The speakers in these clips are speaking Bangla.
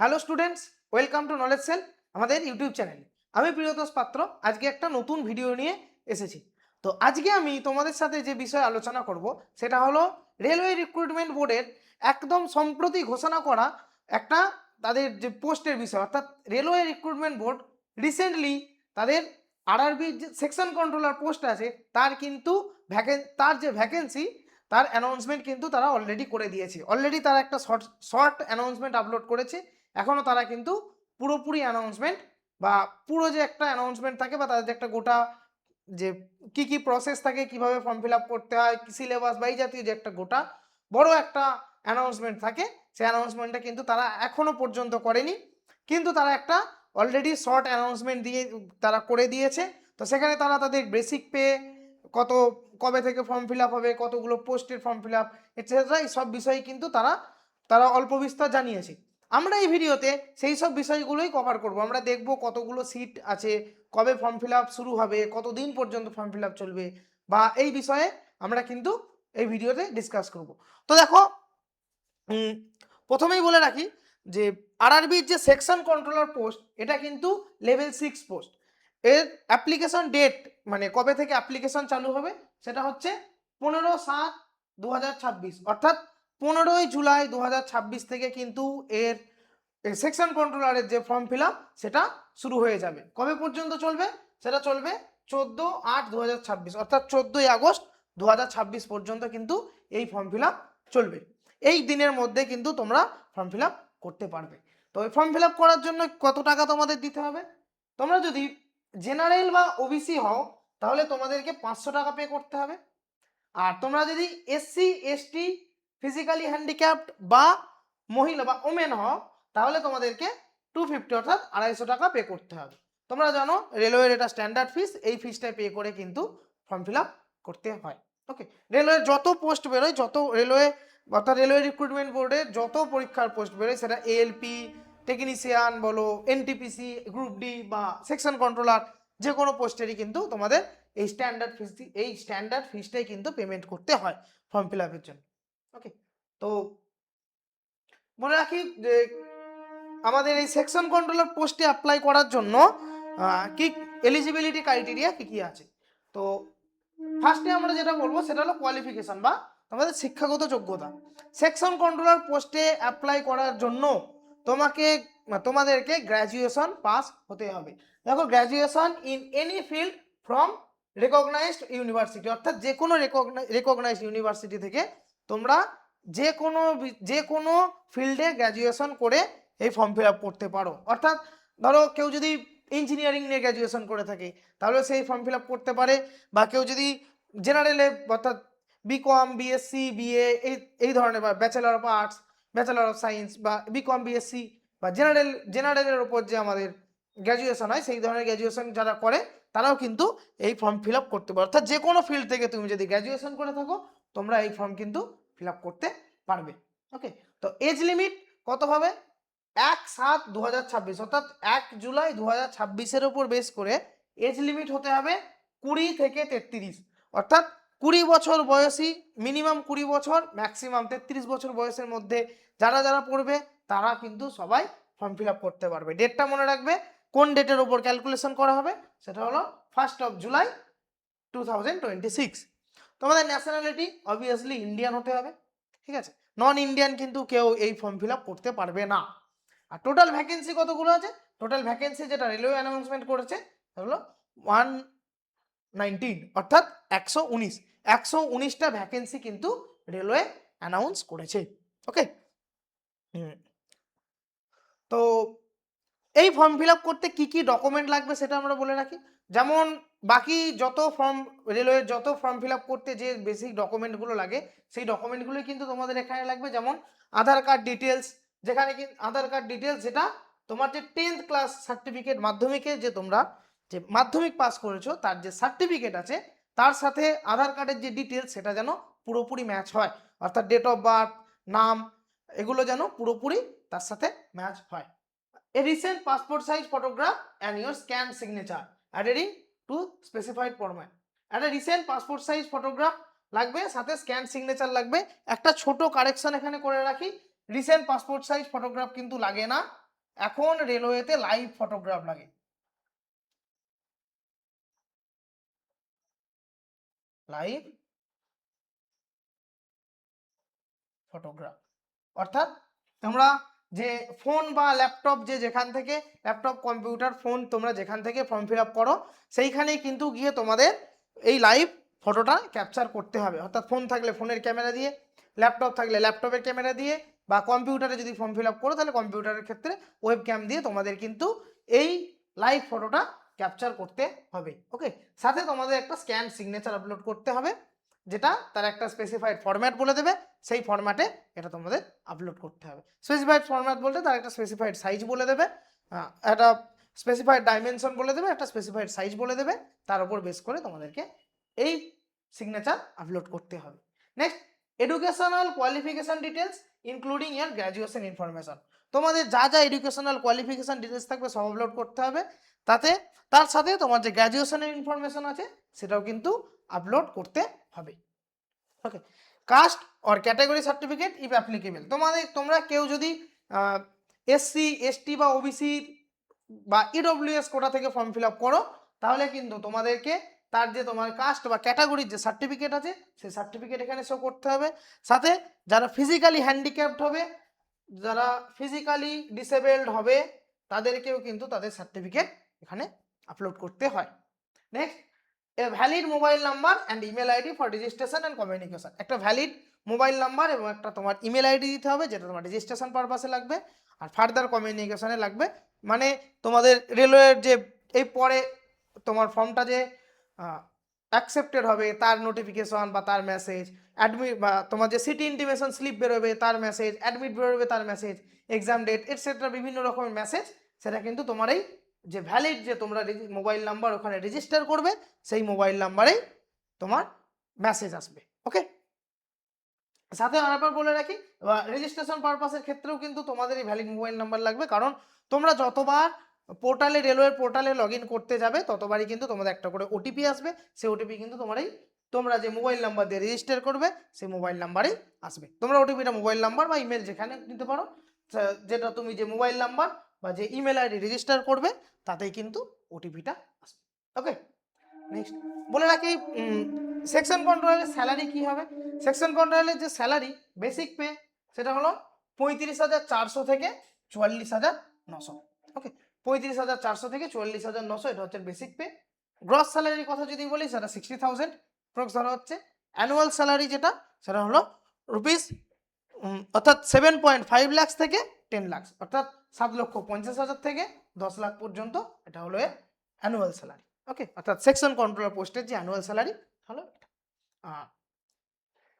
Hello students, welcome to knowledge cell আমাদের ইউটিউব চ্যানেলে। আমি প্রিয়তোষ পাত্র আজকে একটা নতুন ভিডিও নিয়ে এসেছি। তো আজকে আমি তোমাদের সাথে যে বিষয়ে আলোচনা করব সেটা হলো রেলওয়ে রিক্রুটমেন্ট বোর্ডের একদম সম্প্রতি ঘোষণা করা একটা তাদের যে পোস্টের বিষয়, অর্থাৎ রেলওয়ে রিক্রুটমেন্ট বোর্ড রিসেন্টলি তাদের আরআরবি যে সেকশন কন্ট্রোলার পোস্ট আছে তার কিন্তু তার যে ভ্যাকেন্সি তার অ্যানাউন্সমেন্ট কিন্তু তারা অলরেডি করে দিয়েছে। অলরেডি তারা একটা শর্ট অ্যানাউন্সমেন্ট আপলোড করেছে। এখনও তারা কিন্তু পুরোপুরি অ্যানাউন্সমেন্ট বা পুরো যে একটা অ্যানাউন্সমেন্ট থাকে বা তাদের যে একটা গোটা যে কি কি প্রসেস থাকে, কিভাবে ফর্ম ফিল আপ করতে হয়, সিলেবাস বা এই জাতীয় যে একটা গোটা বড় একটা অ্যানাউন্সমেন্ট থাকে, সেই অ্যানাউন্সমেন্টটা কিন্তু তারা এখনো পর্যন্ত করেনি। কিন্তু তারা একটা অলরেডি শর্ট অ্যানাউন্সমেন্ট দিয়ে তারা করে দিয়েছে। তো সেখানে তারা তাদের বেসিক পে কত, কবে থেকে ফর্ম ফিল আপ হবে, কতগুলো পোস্টের ফর্ম ফিল আপ এটসেট্রা, এই সব বিষয়ে কিন্তু তারা তারা অল্প বিস্তর জানিয়েছে। আমরা এই ভিডিওতে সেই সব বিষয়গুলোই কভার করব। আমরা দেখব কতগুলো সিট আছে, কবে ফর্ম ফিল আপ শুরু হবে, কতদিন পর্যন্ত ফর্ম ফিল আপ চলবে, বা এই বিষয়ে আমরা কিন্তু এই ভিডিওতে ডিসকাস করব। তো দেখো, প্রথমেই বলে রাখি যে আরআরবির যে সেকশন কন্ট্রোলার পোস্ট এটা কিন্তু লেভেল 6 পোস্ট। এর অ্যাপ্লিকেশন ডেট মানে কবে থেকে অ্যাপ্লিকেশন চালু হবে সেটা হচ্ছে 15/7/2026, অর্থাৎ 15ই জুলাই 2026 থেকে কিন্তু এর সেকশন কন্ট্রোলারের যে ফর্ম ফিল আপ সেটা শুরু হয়ে যাবে। কবে পর্যন্ত চলবে? সেটা চলবে 14/8/2026, অর্থাৎ 14ই আগস্ট 2026 পর্যন্ত কিন্তু এই ফর্ম ফিল আপ চলবে। এই দিনের মধ্যে কিন্তু তোমরা ফর্ম ফিল আপ করতে পারবে। তো এই ফর্ম ফিল আপ করার জন্য কত টাকা তোমাদের দিতে হবে? তোমরা যদি জেনারেল বা ওবিসি হও তাহলে তোমাদেরকে 500 টাকা পে করতে হবে। আর তোমরা যদি এসসি এসটি, ফিজিক্যালি হ্যান্ডিক্যাপড বা মহিলা বা ওমেন হও তাহলে তোমাদেরকে 250 অর্থাৎ 250 টাকা পে করতে হবে। তোমরা জানো রেলওয়ের এটা স্ট্যান্ডার্ড ফিস, এই ফিসটা পে করে কিন্তু ফর্ম ফিল আপ করতে হয়। ওকে, রেলওয়ের যত পোস্ট বেরোয়, যত রেলওয়ে অর্থাৎ রেলওয়ে রিক্রুটমেন্ট বোর্ডের যত পরীক্ষার পোস্ট বেরোয়, সেটা এএলপি, টেকনিশিয়ান বলো, এনটিপিসি, গ্রুপ ডি বা সেকশন কন্ট্রোলার, যে কোনো পোস্টেরই কিন্তু তোমাদের এই স্ট্যান্ডার্ড ফিসটাই কিন্তু পেমেন্ট করতে হয় ফর্ম ফিল আপের জন্য। ওকে, তো মনে রাখি যে আমাদের এই সেকশন কন্ট্রোলার পোস্টে অ্যাপ্লাই করার জন্য কি এলিজিবিলিটি ক্রাইটেরিয়া কি কি আছে। তো ফার্স্টে আমরা যেটা বলবো সেটা হলো কোয়ালিফিকেশন বা তোমাদের শিক্ষাগত যোগ্যতা। সেকশন কন্ট্রোলার পোস্টে অ্যাপ্লাই করার জন্য তোমাদেরকে গ্র্যাজুয়েশন পাস হতে হবে। দেখো, graduation in any field from recognized university, অর্থাৎ যে কোনো রেকগনাইজড ইউনিভার্সিটি থেকে তোমরা যে কোনো ফিল্ডে গ্র্যাজুয়েশন করে এই ফর্ম ফিল আপ করতে পারো। অর্থাৎ ধরো কেউ যদি ইঞ্জিনিয়ারিং নিয়ে গ্র্যাজুয়েশন করে থাকে তাহলে সেই ফর্ম ফিল আপ করতে পারে, বা কেউ যদি জেনারেলে অর্থাৎ বিকম, বিএসসি, বিএ এই ধরনের, বা bachelor of arts, bachelor of science, বা বিকম, বিএসসি বা জেনারেলের ওপর যে আমাদের গ্র্যাজুয়েশন হয় সেই ধরনের গ্র্যাজুয়েশন যারা করে তারাও কিন্তু এই ফর্ম ফিল আপ করতে পারো। অর্থাৎ যে কোনো ফিল্ড থেকে তুমি যদি গ্র্যাজুয়েশন করে থাকো তোমরা এই ফর্ম কিন্তু ফিল আপ করতে পারবে। ওকে, তো এজ লিমিট কত হবে? 1/7/2026, অর্থাৎ 1 জুলাই 2026 উপর বেস করে এজ লিমিট হতে হবে 20 থেকে 33, অর্থাৎ 20 বছর বয়সী, মিনিমাম 20 বছর, ম্যাক্সিমাম 33 বছর বয়সের মধ্যে যারা যারা পড়বে তারা কিন্তু সবাই ফর্ম ফিল আপ করতে পারবে। ডেটটা মনে রাখবে, কোন ডেটের ওপর ক্যালকুলেশন করা হবে সেটা হলো 1 জুলাই 2026। তোমাদের ন্যাশনালিটি অবভিয়াসলি ইন্ডিয়ান হতে হবে, ঠিক আছে? নন ইন্ডিয়ান কিন্তু কেউ এই ফর্ম ফিল আপ করতে পারবে না। আর টোটাল ভ্যাকেন্সি কতগুলো আছে? টোটাল ভ্যাকেন্সি যেটা রেলওয়ে অ্যানাউন্সমেন্ট করেছে হলো 119, অর্থাৎ 119টা ভ্যাকেন্সি কিন্তু রেলওয়ে অ্যানাউন্স করেছে। ওকে, তো এই ফর্ম ফিল আপ করতে কি কি ডকুমেন্ট লাগবে সেটা আমরা বলে রাখি। যেমন বাকি যত ফর্ম, রেলওয়ের যত ফর্ম ফিল আপ করতে যে বেসিক ডকুমেন্টগুলো লাগে সেই ডকুমেন্টগুলোই কিন্তু তোমাদের এখানে লাগবে। যেমন আধার কার্ড ডিটেলস, যেখানে কি আধার কার্ড ডিটেলস যেটা তোমার যে 10th ক্লাস সার্টিফিকেট, মাধ্যমিকে যে তোমরা যে মাধ্যমিক পাস করেছো তার যে সার্টিফিকেট আছে তার সাথে আধার কার্ডের যে ডিটেলস সেটা যেন পুরোপুরি ম্যাচ হয়, অর্থাৎ ডেট অফ বার্থ, নাম, এগুলো যেন পুরোপুরি তার সাথে ম্যাচ হয়। A recent passport size photograph and your scanned signature adhering to specified format. একটা রিসেন্ট পাসপোর্ট সাইজ ফটোগ্রাফ লাগবে, সাথে স্ক্যান সিগনেচার লাগবে। একটা ছোট কারেকশন এখানে করে রাখি, রিসেন্ট পাসপোর্ট সাইজ ফটোগ্রাফ কিন্তু লাগে না, এখন রেলওয়েতে লাইভ ফটোগ্রাফ লাগে, লাইভ ফটোগ্রাফ। অর্থাৎ তোমরা যে ফোন বা ল্যাপটপ যেখান থেকে, ল্যাপটপ কম্পিউটার ফোন তোমরা যেখান থেকে ফর্ম ফিল আপ করো সেইখানেই কিন্তু গিয়ে তোমাদের এই লাইভ ফটোটা ক্যাপচার করতে হবে। অর্থাৎ ফোন থাকলে ফোনের ক্যামেরা দিয়ে, ল্যাপটপ থাকলে ল্যাপটপের ক্যামেরা দিয়ে, বা কম্পিউটারে যদি ফর্ম ফিল আপ করো তাহলে কম্পিউটারের ক্ষেত্রে ওয়েব ক্যাম দিয়ে তোমাদের কিন্তু এই লাইভ ফটোটা ক্যাপচার করতে হবে। ওকে, সাথে তোমাদের একটা স্ক্যান সিগনেচার আপলোড করতে হবে, যেটা তার একটা স্পেসিফাইড ফরম্যাট বলে দেবে, সেই ফরম্যাটে এটা তোমাদের আপলোড করতে হবে। স্পেসিফাইড ফরম্যাট বলতে তার একটা স্পেসিফাইড সাইজ বলে দেবে, একটা স্পেসিফাইড ডাইমেনশন বলে দেবে, একটা স্পেসিফাইড সাইজ বলে দেবে, তার উপর বেস করে তোমাদেরকে এই সিগনেচার আপলোড করতে হবে। Next, educational qualification details including year graduation information. তোমাদের যা যা এডুকেশনাল কোয়ালিফিকেশন ডিটেলস থাকবে সব আপলোড করতে হবে, তাতে তার সাথে তোমার যে গ্র্যাজুয়েশনের ইনফরমেশন আছে সেটাও কিন্তু আপলোড করতে হবে। Okay, caste or category certificate if applicable. তোমরা কেউ যদি এসসি এসটি বা ওবিসি বা ইডব্লিউএস কোটা থেকে ফর্ম ফিল আপ করো, তাহলে কিন্তু তোমাদেরকে তার যে তোমার কাস্ট বা ক্যাটাগরির যে সার্টিফিকেট আছে সেই সার্টিফিকেট এখানে শো করতে হবে। সাথে যারা ফিজিক্যালি হ্যান্ডিক্যাপড হবে, যারা ফিজিক্যালি ডিসেবলড হবে, তাদেরকেও কিন্তু তাদের সার্টিফিকেট এখানে আপলোড করতে হয়। Next, a valid mobile number and email ID for registration and communication. একটা ভ্যালিড মোবাইল নাম্বার এবং একটা তোমার ইমেল আইডি দিতে হবে, যেটা তোমার রেজিস্ট্রেশন পারপাসে লাগবে আর ফার্দার কমিউনিকেশনে লাগবে। মানে তোমাদের রেলওয়ের যে এই পরে তোমার ফর্মটা যে অ্যাকসেপ্টেড হবে তার নোটিফিকেশন বা তার মেসেজ, অ্যাডমিট বা তোমার যে সিটি ইন্টিমেশন স্লিপ বেরোবে তার মেসেজ, অ্যাডমিট বেরোবে তার মেসেজ, এক্সাম ডেট এটসেট্রা বিভিন্ন রকমের মেসেজ, সেটা কিন্তু তোমার এই যে ভ্যালিড যে তোমরা মোবাইল নাম্বার ওখানে রেজিস্টার করবে সেই মোবাইল নাম্বারেই তোমার মেসেজ আসবে। ওকে, সাথে আরেকবার বলে রাখি, রেজিস্ট্রেশন পারপাসের ক্ষেত্রেও কিন্তু তোমাদের এই ভ্যালিড মোবাইল নাম্বার লাগবে, কারণ তোমরা যতবার পোর্টালে রেলওয়ের পোর্টালে লগ ইন করতে যাবে ততবারই কিন্তু তোমাদের একটা করে ওটিপি আসবে, সেই ওটিপি কিন্তু তোমরা যে মোবাইল নাম্বার দিয়ে রেজিস্টার করবে সেই মোবাইল নাম্বারেই আসবে। তোমরা ওটিপিটা মোবাইল নাম্বার বা ইমেল যেখানে নিতে পারো, যেটা তুমি যে মোবাইল নাম্বার বা যে ইমেল আইডি রেজিস্টার করবে তাতেই কিন্তু ওটিপিটা আসবে। ওকে, নেক্সট বলে রাখি সেকশন কন্ট্রোলের স্যালারি কি হবে। সেকশন কন্ট্রোলের যে স্যালারি বেসিক পে সেটা হলো 35,400 থেকে 44,900। ওকে, 35,400 থেকে 44,900 এটা হচ্ছে বেসিক পে। গ্রস স্যালারির কথা যদি বলি সেটা 60,000 প্রক্স ধরা হচ্ছে। অ্যানুয়াল স্যালারি যেটা সেটা হলো রুপিস অর্থাৎ 7.5 লাখ থেকে 10 লাখ, অর্থাৎ 7,50,000 থেকে 10 লাখ পর্যন্ত এটা হলো এর অ্যানুয়াল স্যালারি। ওকে, অর্থাৎ সেকশন কন্ট্রোলার পোস্টের যে অ্যানুয়াল স্যালারি হলো এটা।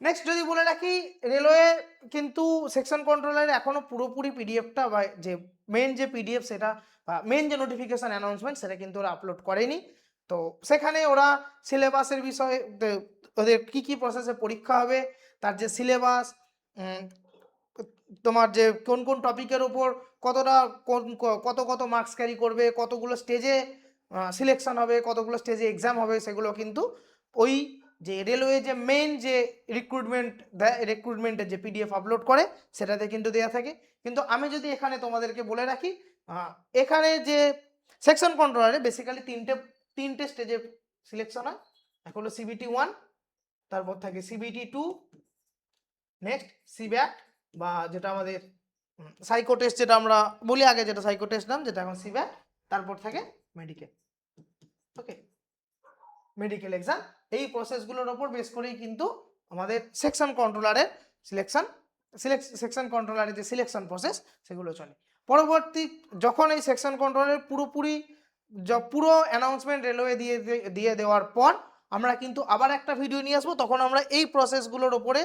নেক্সট যদি বলে রাখি, রেলওয়ে কিন্তু সেকশন কন্ট্রোলারে এখনো পুরোপুরি পিডিএফটা বা যে মেন যে পিডিএফ সেটা বা মেন যে নোটিফিকেশন অ্যানাউন্সমেন্ট সেটা কিন্তু ওরা আপলোড করেনি। তো সেখানে ওরা সিলেবাসের বিষয়ে ওদের কি কি প্রসেসে পরীক্ষা হবে, তার যে সিলেবাস, তোমার যে কোন কোন টপিকের ওপর কতটা কত কত মার্কস ক্যারি করবে, কতগুলো স্টেজে সিলেকশন হবে, কতগুলো স্টেজে এক্সাম হবে, সেগুলো কিন্তু ওই যে রেলওয়ে যে মেন যে রিক্রুটমেন্ট দেয়, রিক্রুটমেন্টের যে পিডিএফ আপলোড করে সেটাতে কিন্তু দেওয়া থাকে। কিন্তু আমি যদি এখানে তোমাদেরকে বলে রাখি, এখানে যে সেকশন কন্ট্রোলারে বেসিক্যালি তিনটে স্টেজে সিলেকশন হয়। এক হলো সিবিটি 1, তারপর থাকে সিবিটি 2, নেক্সট সিব্যাট বা যেটা আমাদের সাইকো টেস্ট যেটা আমরা বলি আগে, যেটা সাইকো টেস্ট নাম, যেটা এখন সিব্যাট, তারপর থাকে মেডিকেল। ওকে, মেডিকেল এক্সাম। এই প্রসেসগুলোর ওপর বেস করেই কিন্তু আমাদের সেকশন কন্ট্রোলারের সেকশন কন্ট্রোলারের যে সিলেকশন প্রসেস সেগুলো চলে। পরবর্তী যখন এই সেকশন কন্ট্রোলারের পুরো অ্যানাউন্সমেন্ট রেলওয়ে দিয়ে দেওয়ার পর আমরা কিন্তু আবার একটা ভিডিও নিয়ে আসবো, তখন আমরা এই প্রসেসগুলোর ওপরে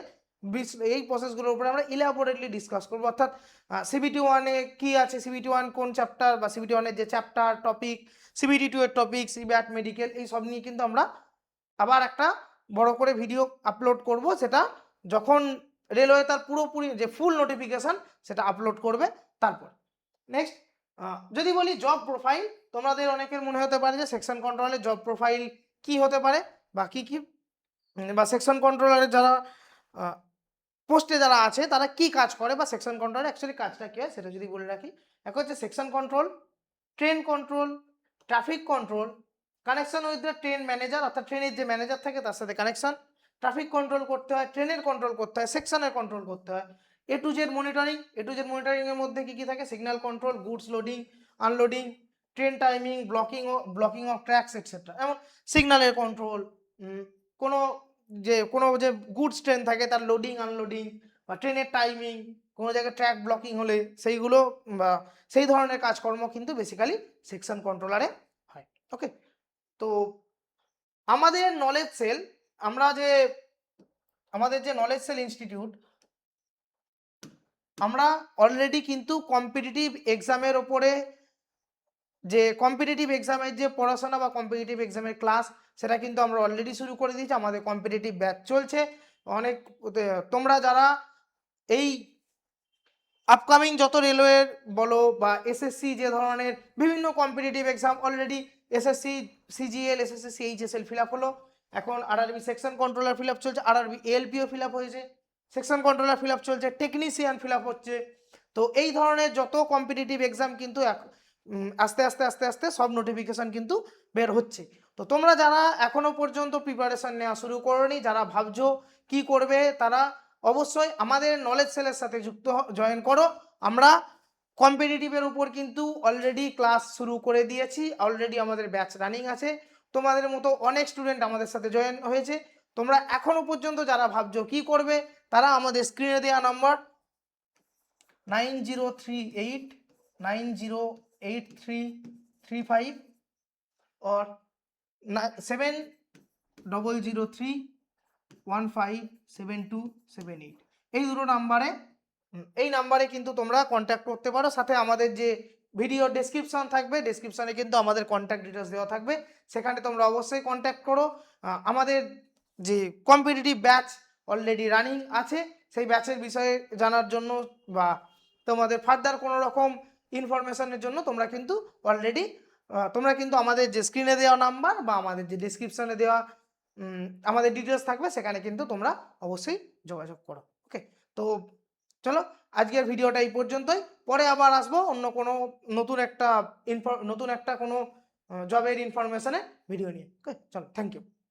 আমরা ইলাবোরেটলি ডিসকাস করবো। অর্থাৎ সিবিটি 1-এ কী আছে, সিবিটি 1 কোন চ্যাপ্টার বা সিবিটি 1-এর যে চ্যাপ্টার টপিক, সিবিটি 2-এর টপিক, সিব্যাট, মেডিকেল, এই সব নিয়ে কিন্তু আমরা আবার একটা বড় করে ভিডিও আপলোড করব, সেটা যখন রেলওয়ে তার পুরোপুরি যে ফুল নোটিফিকেশান সেটা আপলোড করবে তারপর। নেক্সট যদি বলি জব প্রোফাইল, তোমাদের অনেকের মনে হতে পারে যে সেকশন কন্ট্রোলারের জব প্রোফাইল কি হতে পারে বা কি কি, বা সেকশন কন্ট্রোলারের যারা পোস্টে যারা আছে তারা কি কাজ করে বা সেকশন কন্ট্রোলের অ্যাকচুয়ালি কাজটা কি হয় সেটা যদি বলে রাখি। এক হচ্ছে section control, train control, traffic control, connection with the train manager, অর্থাৎ ট্রেনের যে ম্যানেজার থাকে তার সাথে কানেকশন, ট্রাফিক কন্ট্রোল করতে হয়, ট্রেনের কন্ট্রোল করতে হয়, সেকশনের কন্ট্রোল করতে হয়, এ to Z monitoring. A to Z monitoring এর মধ্যে কি কি থাকে? Signal control, goods loading unloading, train timing, blocking of tracks etcetera. এমন সিগন্যালের কন্ট্রোল, কোনো যে গুডস ট্রেন থাকে তার লোডিং আনলোডিং বা ট্রেনের টাইমিং, কোনো জায়গায় ট্র্যাক ব্লকিং হলে সেইগুলো বা সেই ধরনের কাজকর্ম কিন্তু বেসিক্যালি সেকশন কন্ট্রোলারে হয়। ওকে, তো আমাদের নলেজ সেল, আমাদের যে নলেজ সেল ইনস্টিটিউট, আমরা অলরেডি কিন্তু কম্পিটিটিভ এক্সামের ওপরে যে কম্পিটিটিভ এক্সামের যে পড়াশোনা বা কম্পিটিটিভ এক্সামের ক্লাস, সেটা কিন্তু আমরা অলরেডি শুরু করে দিয়েছি। আমাদের কম্পিটিটিভ ব্যাচ চলছে। অনেক তোমরা যারা এই আপকামিং যত রেলওয়ের বলো বা এসএসসি যে ধরনের বিভিন্ন competitive exam, already SSC CGL, SSC CHSL fill up হলো, এখন RRB section controller fill up চলছে, আরআরবি এএলপিও ফিল আপ হয়েছে, সেকশন কন্ট্রোলার ফিল আপ চলছে, টেকনিশিয়ান ফিল আপ হচ্ছে। তো এই ধরনের যত কম্পিটিটিভ এক্সাম কিন্তু আস্তে আস্তে আস্তে আস্তে সব নোটিফিকেশন কিন্তু বের হচ্ছে। তো তোমরা যারা এখনো পর্যন্ত প্রিপারেশন নেওয়া শুরু করোনি, যারা ভাবছো কি করবে, তারা অবশ্যই আমাদের নলেজ সেলের সাথে জয়েন করো। আমরা কম্পিটিটিভের উপর কিন্তু অলরেডি ক্লাস শুরু করে দিয়েছি, অলরেডি আমাদের ব্যাচ রানিং আছে। তোমাদের মতো অনেক স্টুডেন্ট আমাদের সাথে জয়েন হয়েছে। তোমরা এখনো পর্যন্ত যারা ভাবছো কি করবে, তারা আমাদের স্ক্রিনে দেওয়া নাম্বার 9038908335 or 7003157278 এই দুটো নাম্বারে কিন্তু তোমরা কন্ট্যাক্ট করতে পারো। সাথে আমাদের যে ভিডিও ডেসক্রিপশন থাকবে, ডেসক্রিপশনে কিন্তু আমাদের কন্ট্যাক্ট ডিটেলস দেওয়া থাকবে, সেখানে তোমরা অবশ্যই কন্ট্যাক্ট করো। আমাদের যে কম্পিটিটিভ ব্যাচ অলরেডি রানিং আছে, সেই ব্যাচের বিষয়ে জানার জন্য বা তোমাদের ফার্দার কোনো রকম ইনফরমেশনের জন্য তোমরা কিন্তু আমাদের যে স্ক্রিনে দেওয়া নাম্বার বা আমাদের যে ডিসক্রিপশনে দেওয়া আমাদের ডিটেলস থাকবে, সেখানে কিন্তু তোমরা অবশ্যই যোগাযোগ করো। ওকে, তো চলো আজকের ভিডিওটা এই পর্যন্তই। পরে আবার আসবো অন্য কোনো নতুন একটা কোনো জবের ইনফরমেশনের ভিডিও নিয়ে। ওকে, চলো, থ্যাংক ইউ।